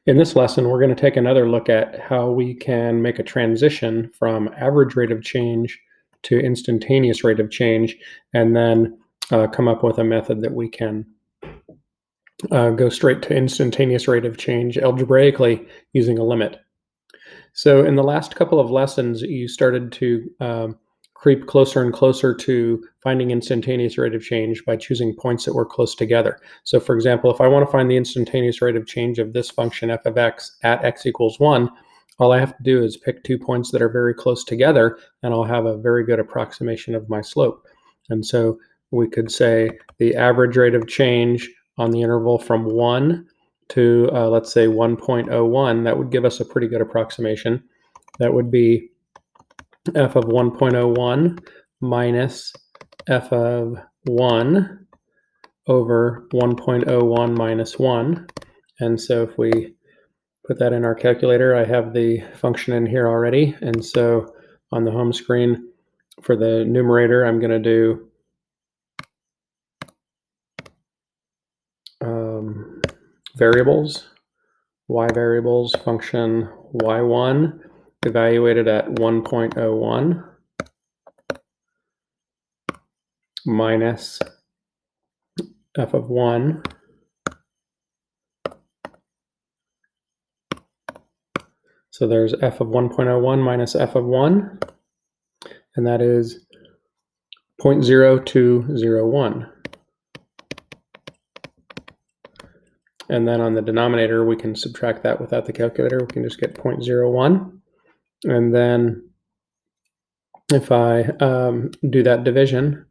In this lesson, we're going to take another look at how we can make a transition from average rate of change to instantaneous rate of change, and then come up with a method that we can go straight to instantaneous rate of change algebraically using a limit. So in the last couple of lessons, you started to creep closer and closer to finding instantaneous rate of change by choosing points that were close together. So for example, if I want to find the instantaneous rate of change of this function f of x at x equals 1, all I have to do is pick 2 points that are very close together, and I'll have a very good approximation of my slope. And so we could say the average rate of change on the interval from 1 to, let's say, 1.01, that would give us a pretty good approximation. That would be f of 1.01 minus f of 1 over 1.01 minus 1. And so if we put that in our calculator, I have the function in here already. And so on the home screen for the numerator, I'm going to do variables, y variables, function y1 evaluated at 1.01 minus f of 1 so there's f of 1.01 minus f of 1, and that is 0.0201. And then on the denominator, we can subtract that without the calculator. We can just get 0.01. And then if I do that division,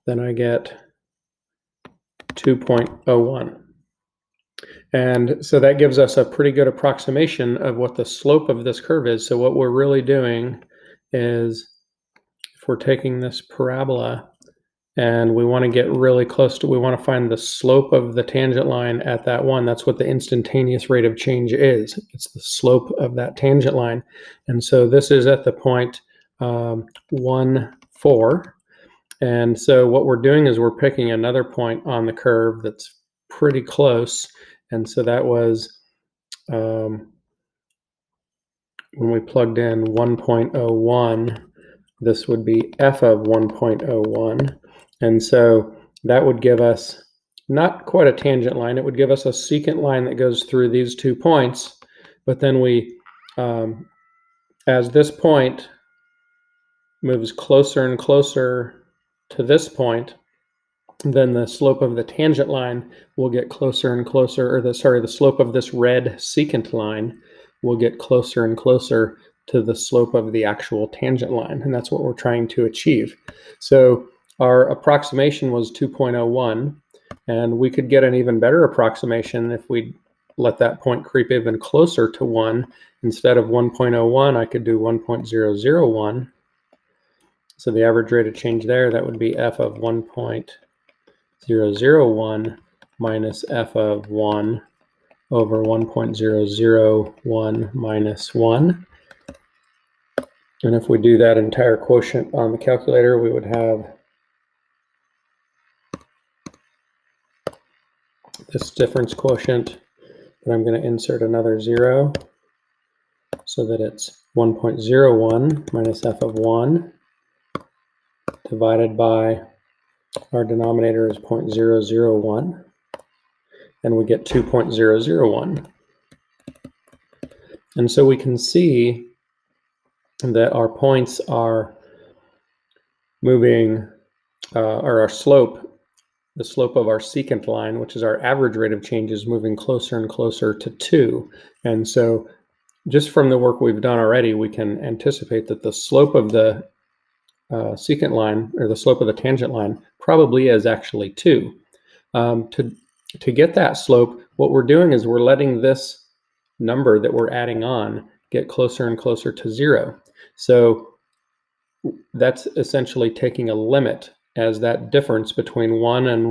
then I get 2.01. And so that gives us a pretty good approximation of what the slope of this curve is. So what we're really doing is, if we're taking this parabola and we want to get really close to, we want to find the slope of the tangent line at that one. That's what the instantaneous rate of change is. It's the slope of that tangent line. And so this is at the point 1, 4. And so what we're doing is we're picking another point on the curve that's pretty close. And so that was when we plugged in 1.01, this would be f of 1.01. And so that would give us not quite a tangent line. It would give us a secant line that goes through these 2 points. But then we, as this point moves closer and closer to this point, then the slope of the tangent line will get closer and closer, or the slope of this red secant line will get closer and closer to the slope of the actual tangent line. And that's what we're trying to achieve. So our approximation was 2.01, and we could get an even better approximation if we let that point creep even closer to 1. Instead of 1.01, I could do 1.001. So the average rate of change there, that would be f of 1.001 minus f of 1 over 1.001 minus 1. And if we do that entire quotient on the calculator, we would have this difference quotient, but I'm going to insert another 0 so that it's 1.01 minus f of 1 divided by our denominator is 0.001, and we get 2.001. And so we can see that our points are moving, or our slope, the slope of our secant line, which is our average rate of change, is moving closer and closer to 2. And so just from the work we've done already, we can anticipate that the slope of the secant line, or the slope of the tangent line, probably is actually 2. To get that slope, what we're doing is we're letting this number that we're adding on get closer and closer to 0. So that's essentially taking a limit, as that difference between 1 and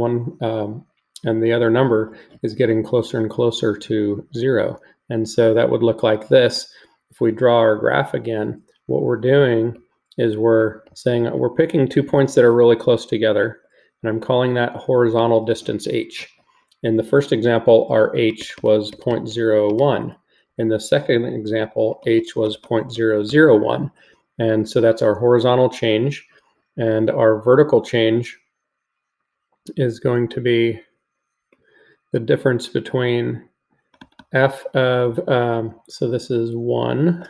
the other number is getting closer and closer to 0. And so that would look like this. If we draw our graph again, what we're doing is we're saying we're picking 2 points that are really close together, and I'm calling that horizontal distance h. In the first example, our h was 0.01. In the second example, h was 0.001. And so that's our horizontal change. And our vertical change is going to be the difference between f of, so this is 1,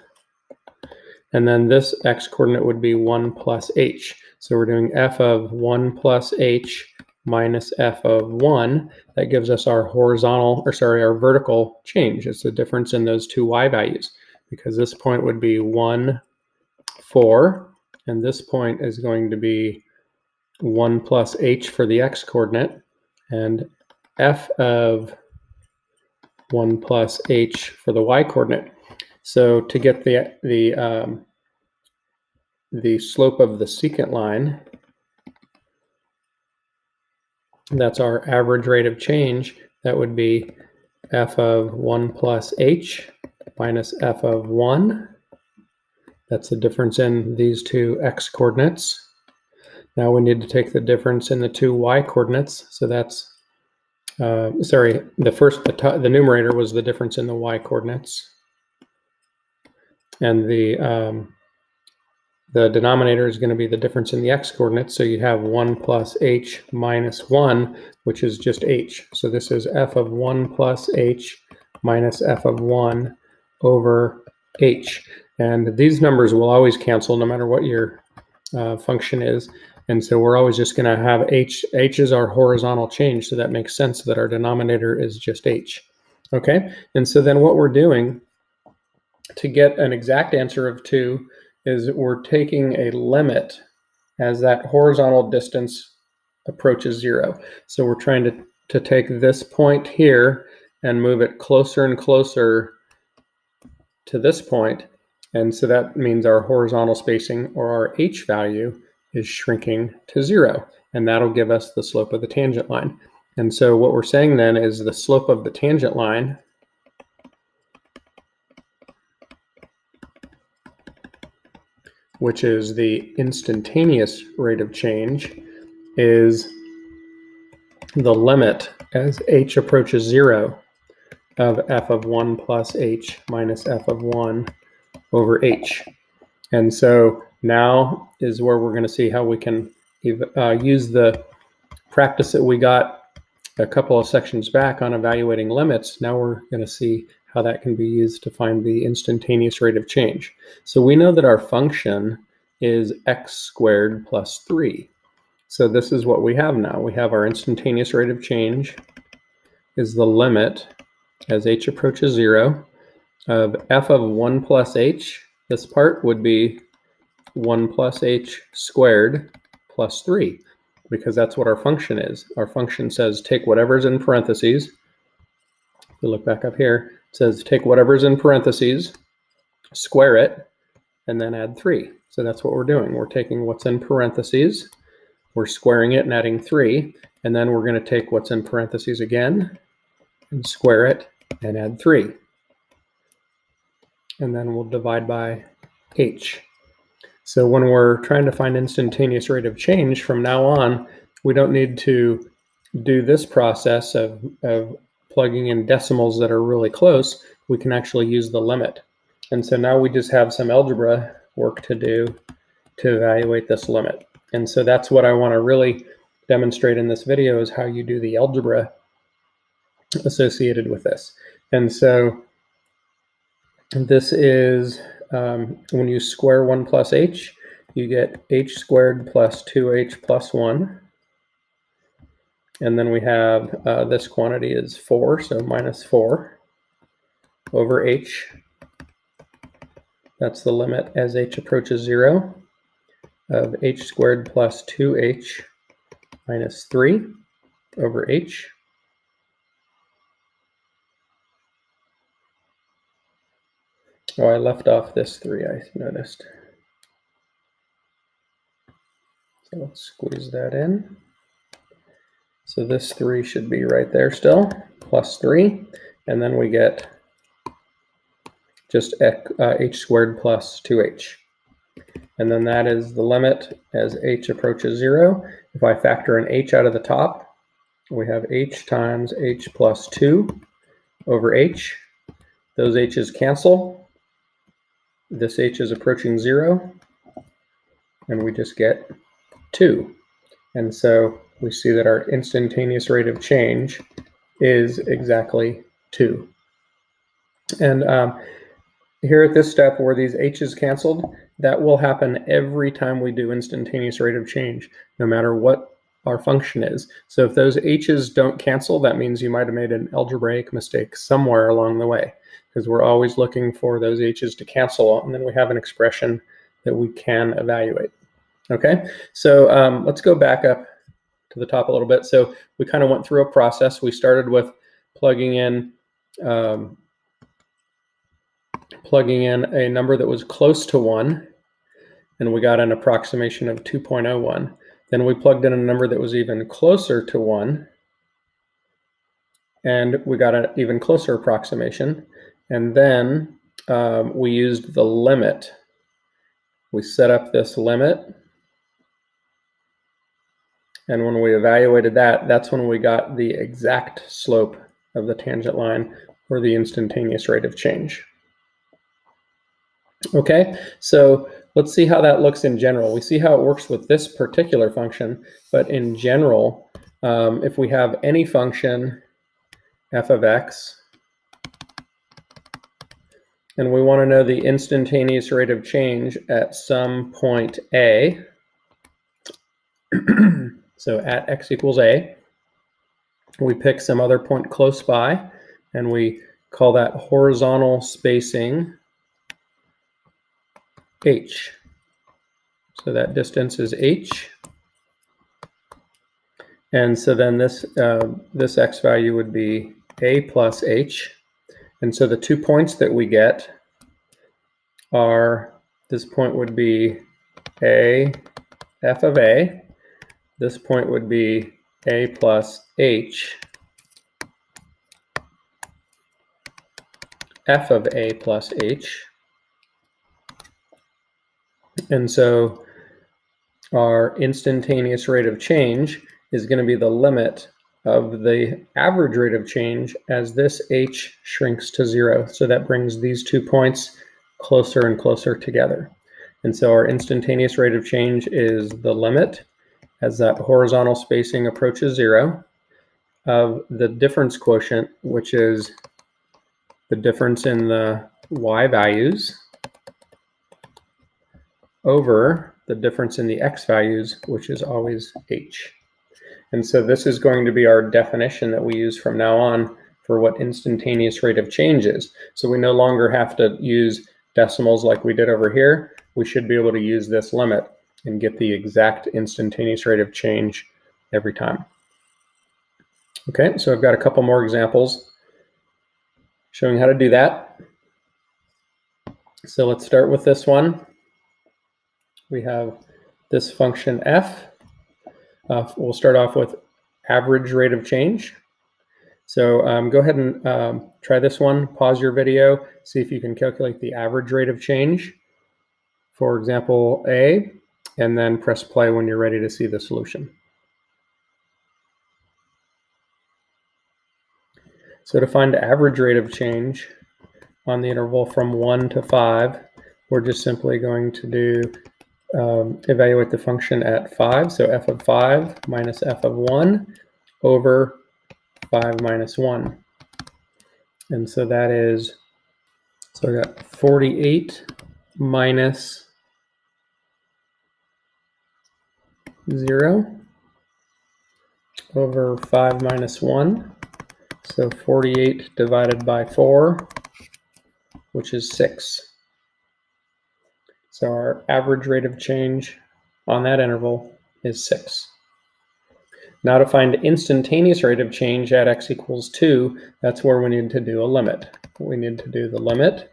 and then this x-coordinate would be 1 plus h. So we're doing f of 1 plus h minus f of 1. That gives us our our vertical change. It's the difference in those two y values, because this point would be 1, 4, and this point is going to be 1 plus h for the x-coordinate, and f of 1 plus h for the y-coordinate. So to get the slope of the secant line, that's our average rate of change. That would be f of 1 plus h minus f of 1. That's the difference in these two x-coordinates. Now we need to take the difference in the two y-coordinates. So that's, the numerator was the difference in the y-coordinates. And the denominator is going to be the difference in the x-coordinates. So you have 1 plus h minus 1, which is just h. So this is f of 1 plus h minus f of 1 over h. And these numbers will always cancel no matter what your function is. And so we're always just going to have h. H is our horizontal change, so that makes sense that our denominator is just h. Okay, and so then what we're doing to get an exact answer of 2 is we're taking a limit as that horizontal distance approaches 0. So we're trying to take this point here and move it closer and closer to this point. And so that means our horizontal spacing, or our h value, is shrinking to 0. And that'll give us the slope of the tangent line. And so what we're saying then is the slope of the tangent line which is the instantaneous rate of change, is the limit as h approaches 0 of f of 1 plus h minus f of 1 over h. And so now is where we're going to see how we can use the practice that we got a couple of sections back on evaluating limits. Now we're going to see how that can be used to find the instantaneous rate of change. So we know that our function is x squared plus 3. So this is what we have now. We have our instantaneous rate of change is the limit as h approaches 0 of f of 1 plus h. This part would be 1 plus h squared plus 3, because that's what our function is. Our function says take whatever's in parentheses. If we look back up here, it says take whatever's in parentheses, square it, and then add 3. So that's what we're doing. We're taking what's in parentheses, we're squaring it and adding 3, and then we're going to take what's in parentheses again and square it and add 3. And then we'll divide by h. So when we're trying to find instantaneous rate of change from now on, we don't need to do this process of plugging in decimals that are really close. We can actually use the limit. And so now we just have some algebra work to do to evaluate this limit. And so that's what I want to really demonstrate in this video, is how you do the algebra associated with this. And so this is when you square 1 plus h, you get h squared plus 2h plus 1. And then we have this quantity is 4, so minus 4 over h. That's the limit as h approaches 0 of h squared plus 2h minus 3 over h. Oh, I left off this 3, I noticed. So let's squeeze that in. So this 3 should be right there still, plus 3. And then we get just h squared plus 2h. And then that is the limit as h approaches 0. If I factor an h out of the top, we have h times h plus 2 over h. those h's cancel. This h is approaching 0, and we just get 2. And so we see that our instantaneous rate of change is exactly 2. And here at this step where these h's canceled, that will happen every time we do instantaneous rate of change, no matter what our function is. So if those h's don't cancel, that means you might have made an algebraic mistake somewhere along the way, because we're always looking for those h's to cancel, and then we have an expression that we can evaluate. Okay, so let's go back up to the top a little bit. So we kind of went through a process. We started with plugging in a number that was close to 1, and we got an approximation of 2.01. Then we plugged in a number that was even closer to 1, and we got an even closer approximation. And then we used the limit. We set up this limit, and when we evaluated that, that's when we got the exact slope of the tangent line, or the instantaneous rate of change. Okay, so let's see how that looks in general. We see how it works with this particular function, but in general, if we have any function f of x, and we want to know the instantaneous rate of change at some point a, so at x equals a, we pick some other point close by, and we call that horizontal spacing h. So that distance is h. And so then this x value would be a plus h. And so the 2 points that we get are, this point would be a f of a. This point would be a plus h f of a plus h. And so our instantaneous rate of change is going to be the limit of the average rate of change as this h shrinks to 0. So that brings these 2 points closer and closer together. And so our instantaneous rate of change is the limit as that horizontal spacing approaches 0 of the difference quotient, which is the difference in the y values, over the difference in the x values, which is always h. And so this is going to be our definition that we use from now on for what instantaneous rate of change is. So we no longer have to use decimals like we did over here. We should be able to use this limit and get the exact instantaneous rate of change every time. Okay, so I've got a couple more examples showing how to do that. So let's start with this one. We have this function f. We'll start off with average rate of change. So go ahead and try this one. Pause your video, see if you can calculate the average rate of change for example A, and then press play when you're ready to see the solution. So to find the average rate of change on the interval from 1 to 5, we're just simply going to do evaluate the function at 5, so f of 5 minus f of 1 over 5 minus 1. And so that is, so I got 48 minus 0 over 5 minus 1. So 48 divided by 4, which is 6. So our average rate of change on that interval is 6. Now to find instantaneous rate of change at x equals 2, that's where we need to do a limit. We need to do the limit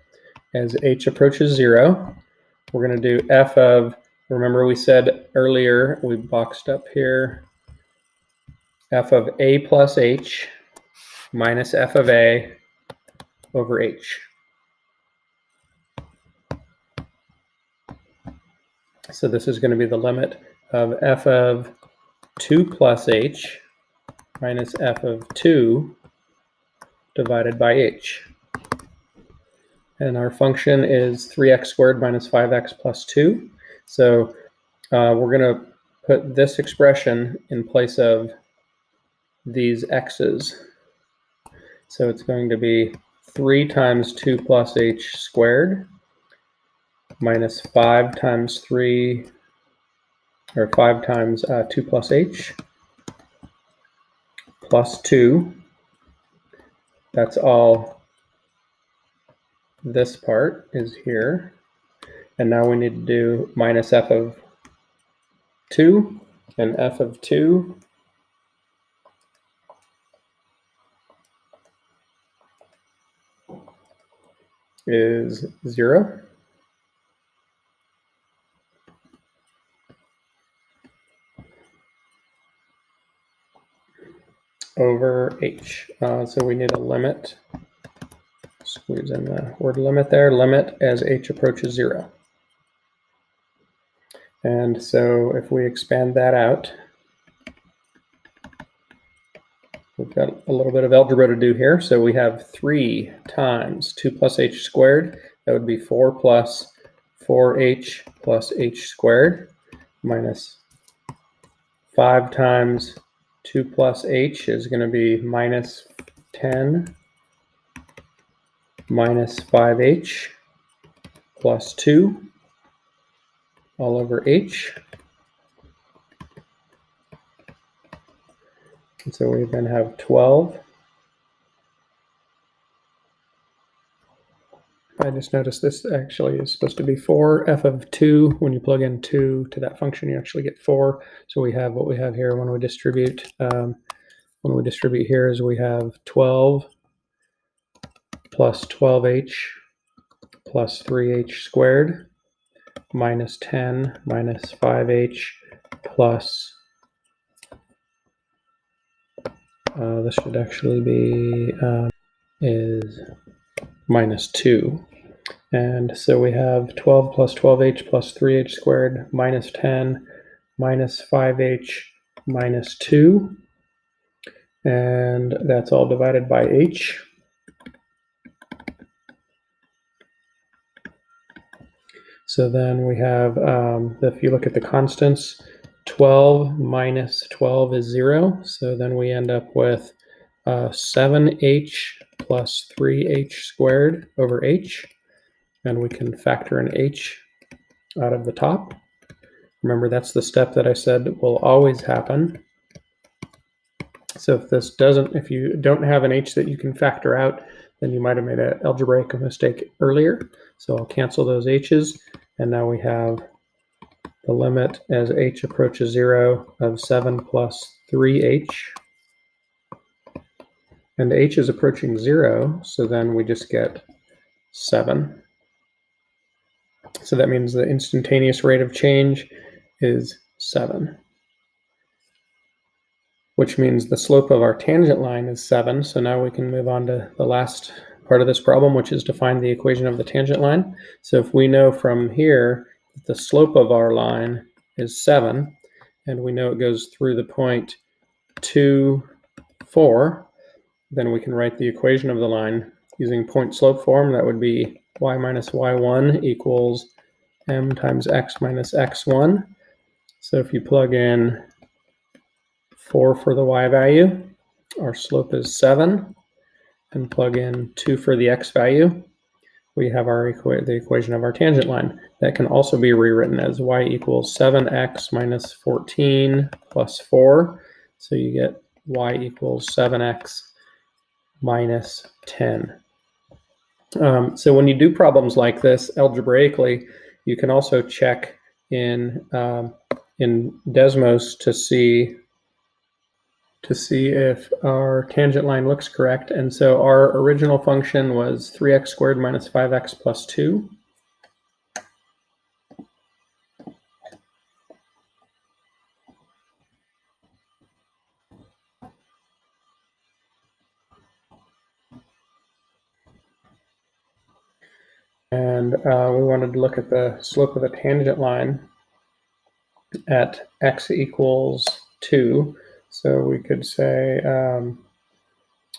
as h approaches 0. We're going to do f of, remember we said earlier, we boxed up here, f of a plus h minus f of a over h. So this is going to be the limit of f of 2 plus h minus f of 2 divided by h. And our function is 3x squared minus 5x plus 2. So we're going to put this expression in place of these x's. So it's going to be 3 times 2 plus h squared minus 5 times 3, or 5 times 2 plus h plus 2. That's all this part is here. And now we need to do minus f of 2, and f of 2 is 0. Over h. So we need a limit. Squeeze in the word limit there. Limit as h approaches 0. And so if we expand that out, we've got a little bit of algebra to do here. So we have 3 times 2 plus h squared. That would be 4 plus 4h plus h squared minus 5 times 2 plus h is going to be minus 10 minus 5h plus 2 all over h. And so we then have 12. I just noticed this actually is supposed to be 4 f of 2. When you plug in 2 to that function, you actually get 4. So we have what we have here when we distribute. Here is we have 12 plus 12h plus 3h squared minus 10 minus 5h plus, this should actually be, is minus 2. And so we have 12 plus 12h plus 3h squared minus 10 minus 5h minus 2. And that's all divided by h. So then we have, if you look at the constants, 12 minus 12 is 0. So then we end up with 7h plus 3h squared over h. And we can factor an h out of the top. Remember, that's the step that I said will always happen. So if you don't have an h that you can factor out, then you might have made an algebraic mistake earlier. So I'll cancel those h's, and now we have the limit as h approaches 0 of 7 plus 3h. And h is approaching 0, so then we just get 7. So that means the instantaneous rate of change is 7. Which means the slope of our tangent line is 7. So now we can move on to the last part of this problem, which is to find the equation of the tangent line. So if we know from here that the slope of our line is 7, and we know it goes through the point 2, 4, then we can write the equation of the line using point slope form. That would be y minus y1 equals m times x minus x1. So if you plug in 4 for the y value, our slope is 7, and plug in 2 for the x value, we have the equation of our tangent line. That can also be rewritten as y equals 7x minus 14 plus 4. So you get y equals 7x minus 10. So when you do problems like this algebraically, you can also check in Desmos to see if our tangent line looks correct. And so our original function was 3x squared minus 5x plus 2. And we wanted to look at the slope of the tangent line at x equals 2. So we could say,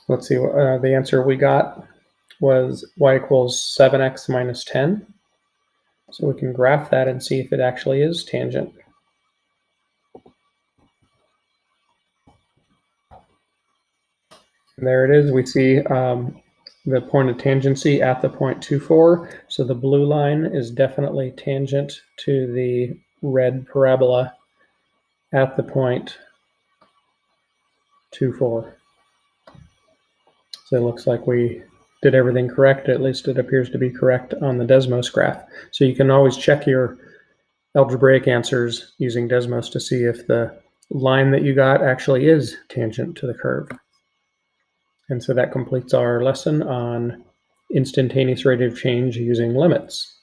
let's see, the answer we got was y equals 7x minus 10. So we can graph that and see if it actually is tangent. And there it is. We see the point of tangency at the point 2,4. So the blue line is definitely tangent to the red parabola at the point 2,4. So it looks like we did everything correct. At least it appears to be correct on the Desmos graph. So you can always check your algebraic answers using Desmos to see if the line that you got actually is tangent to the curve. And so that completes our lesson on instantaneous rate of change using limits.